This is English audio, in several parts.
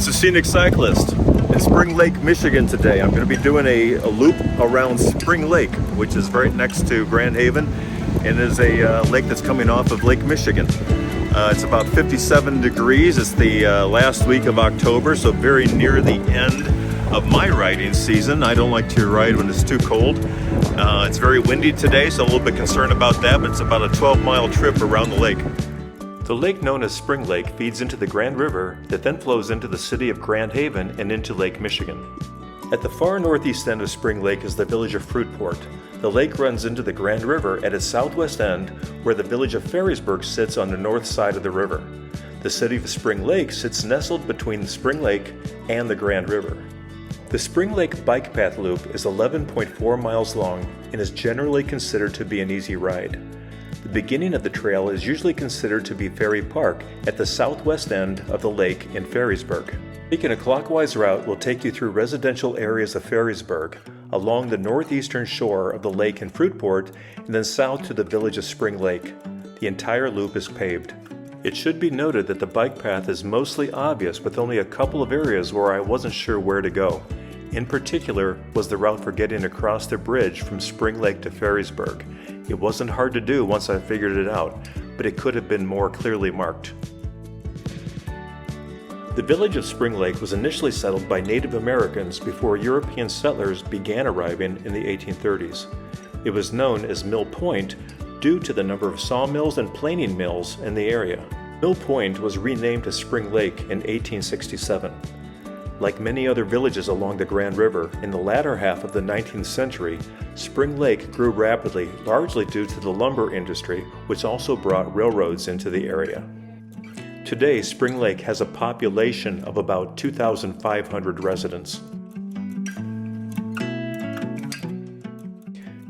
It's the Scenic Cyclist in Spring Lake, Michigan today. I'm going to be doing a loop around Spring Lake, which is right next to Grand Haven, and is a lake that's coming off of Lake Michigan. It's about 57 degrees. It's the last week of October, so very near the end of my riding season. I don't like to ride when it's too cold. It's very windy today, so I'm a little bit concerned about that, but it's about a 12-mile trip around the lake. The lake known as Spring Lake feeds into the Grand River that then flows into the city of Grand Haven and into Lake Michigan. At the far northeast end of Spring Lake is the village of Fruitport. The lake runs into the Grand River at its southwest end, where the village of Ferrysburg sits on the north side of the river. The city of Spring Lake sits nestled between Spring Lake and the Grand River. The Spring Lake Bike Path Loop is 11.4 miles long and is generally considered to be an easy ride. The beginning of the trail is usually considered to be Ferry Park at the southwest end of the lake in Ferrysburg. Taking a clockwise route will take you through residential areas of Ferrysburg, along the northeastern shore of the lake in Fruitport, and then south to the village of Spring Lake. The entire loop is paved. It should be noted that the bike path is mostly obvious, with only a couple of areas where I wasn't sure where to go. In particular was the route for getting across the bridge from Spring Lake to Ferrysburg. It wasn't hard to do once I figured it out, but it could have been more clearly marked. The village of Spring Lake was initially settled by Native Americans before European settlers began arriving in the 1830s. It was known as Mill Point due to the number of sawmills and planing mills in the area. Mill Point was renamed to Spring Lake in 1867. Like many other villages along the Grand River, in the latter half of the 19th century, Spring Lake grew rapidly, largely due to the lumber industry, which also brought railroads into the area. Today, Spring Lake has a population of about 2,500 residents.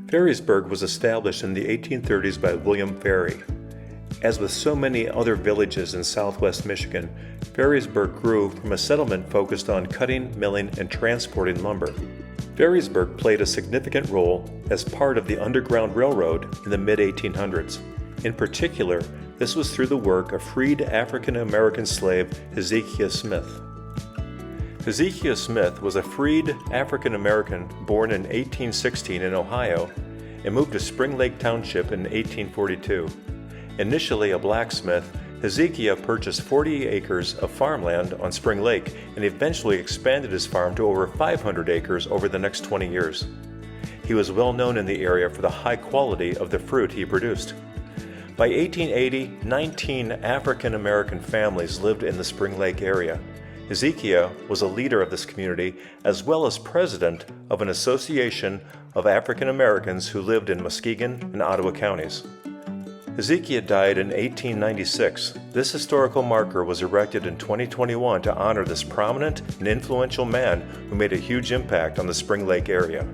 Ferrysburg was established in the 1830s by William Ferry. As with so many other villages in southwest Michigan, Ferrysburg grew from a settlement focused on cutting, milling, and transporting lumber. Ferrysburg played a significant role as part of the Underground Railroad in the mid-1800s. In particular, this was through the work of freed African-American slave Hezekiah Smith. Hezekiah Smith was a freed African-American born in 1816 in Ohio and moved to Spring Lake Township in 1842. Initially a blacksmith, Hezekiah purchased 40 acres of farmland on Spring Lake and eventually expanded his farm to over 500 acres over the next 20 years. He was well known in the area for the high quality of the fruit he produced. By 1880, 19 African American families lived in the Spring Lake area. Hezekiah was a leader of this community as well as president of an association of African Americans who lived in Muskegon and Ottawa counties. Hezekiah died in 1896. This historical marker was erected in 2021 to honor this prominent and influential man who made a huge impact on the Spring Lake area.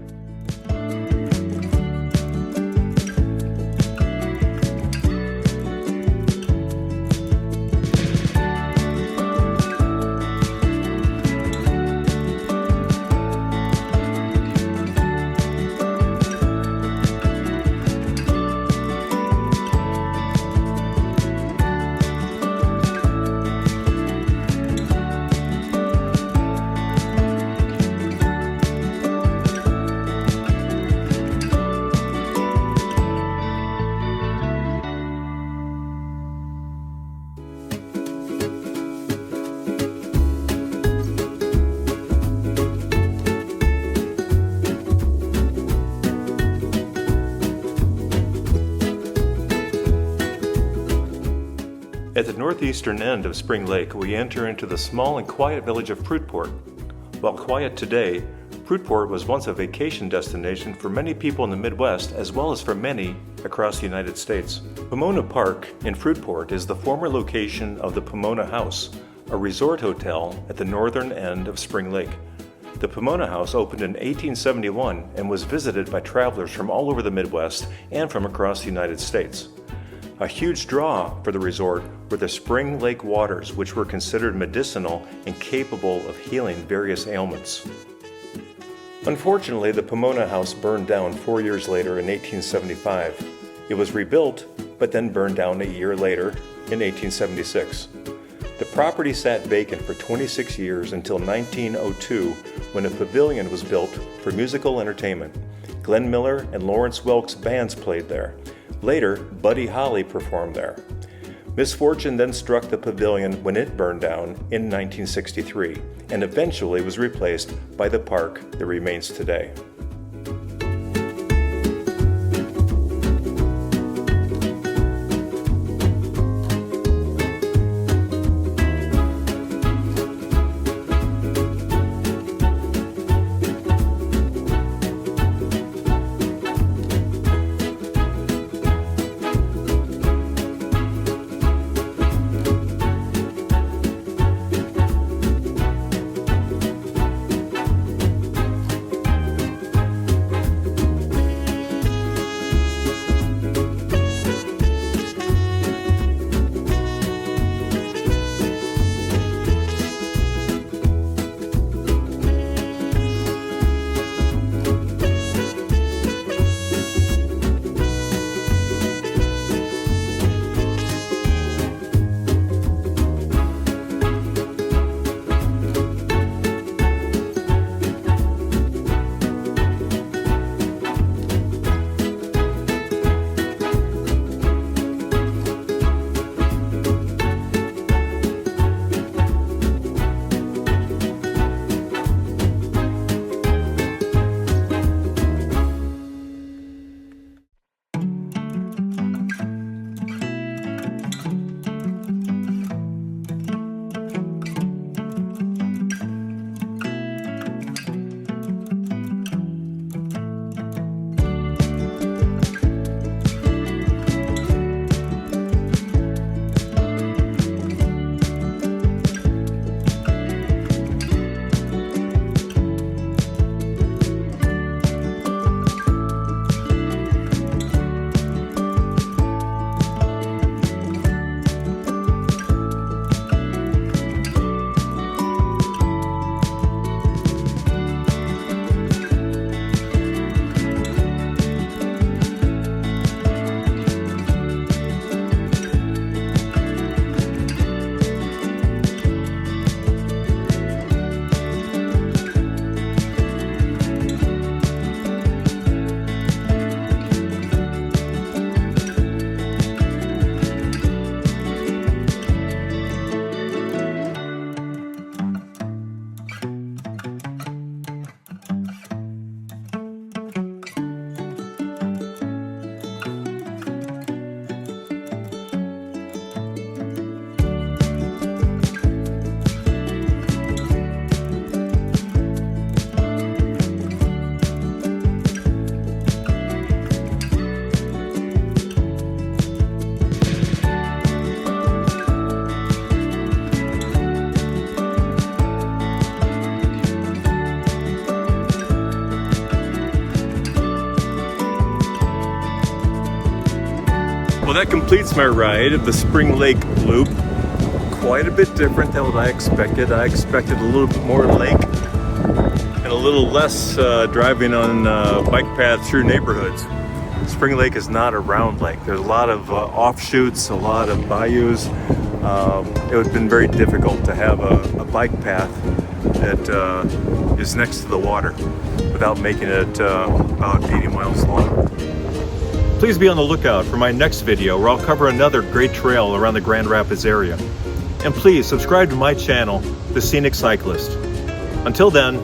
At the northeastern end of Spring Lake, we enter into the small and quiet village of Fruitport. While quiet today, Fruitport was once a vacation destination for many people in the Midwest as well as for many across the United States. Pomona Park in Fruitport is the former location of the Pomona House, a resort hotel at the northern end of Spring Lake. The Pomona House opened in 1871 and was visited by travelers from all over the Midwest and from across the United States. A huge draw for the resort were the Spring Lake waters, which were considered medicinal and capable of healing various ailments. Unfortunately, the Pomona House burned down 4 years later in 1875. It was rebuilt, but then burned down a year later in 1876. The property sat vacant for 26 years until 1902, when a pavilion was built for musical entertainment. Glenn Miller and Lawrence Welk's bands played there. Later, Buddy Holly performed there. Misfortune then struck the pavilion when it burned down in 1963 and eventually was replaced by the park that remains today. Well, that completes my ride of the Spring Lake Loop. Quite a bit different than what I expected. I expected a little bit more lake and a little less driving on bike paths through neighborhoods. Spring Lake is not a round lake. There's a lot of offshoots, a lot of bayous. It would have been very difficult to have a bike path that is next to the water without making it about 80 miles long. Please be on the lookout for my next video where I'll cover another great trail around the Grand Rapids area. And please subscribe to my channel, The Scenic Cyclist. Until then,